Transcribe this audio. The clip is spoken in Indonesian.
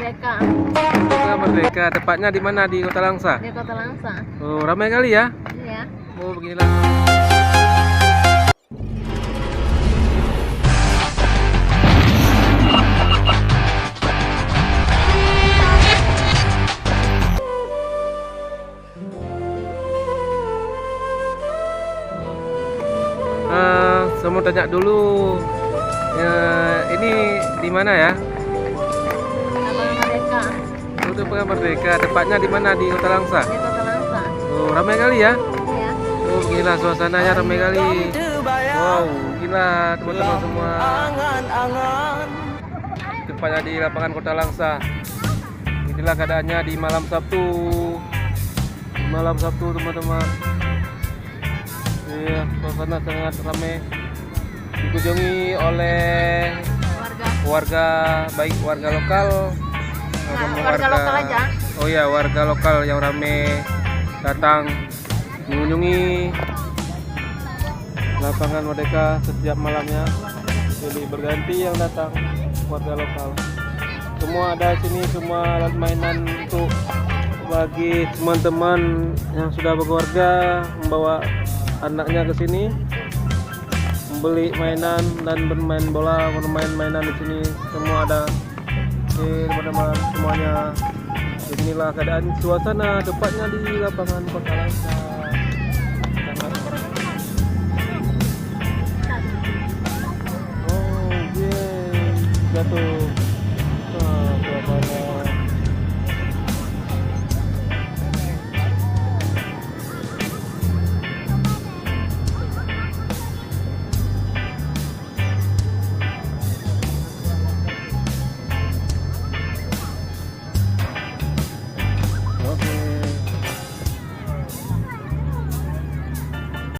Merdeka. Bunga Merdeka, tepatnya di mana? Di Kota Langsa? Di Kota Langsa. Oh, ramai kali ya? Iya. Oh, beginilah. Saya mau tanya dulu, ini di mana ya? Lapangan Merdeka. Oh, Bunga Merdeka, tepatnya di mana? Di Kota Langsa? Di Kota Langsa. Oh, ramai kali ya? Iya. Oh, beginilah suasananya ramai kali. Wow, gila teman-teman semua. Tepatnya di lapangan Kota Langsa. Inilah keadaannya di malam Sabtu. Malam Sabtu teman-teman. Iya, suasana sangat ramai. Dikunjungi oleh warga, baik warga lokal maupun warga lokal aja. Oh ya, warga lokal yang ramai datang mengunjungi lapangan Merdeka setiap malamnya. Jadi berganti yang datang warga lokal. Semua ada di sini, semua alat mainan untuk bagi teman-teman yang sudah berkeluarga membawa anaknya ke sini, membeli mainan dan bermain bola, bermain mainan di sini semua ada. Oke teman-teman semuanya, inilah keadaan suasana tepatnya di lapangan Kota Langsa.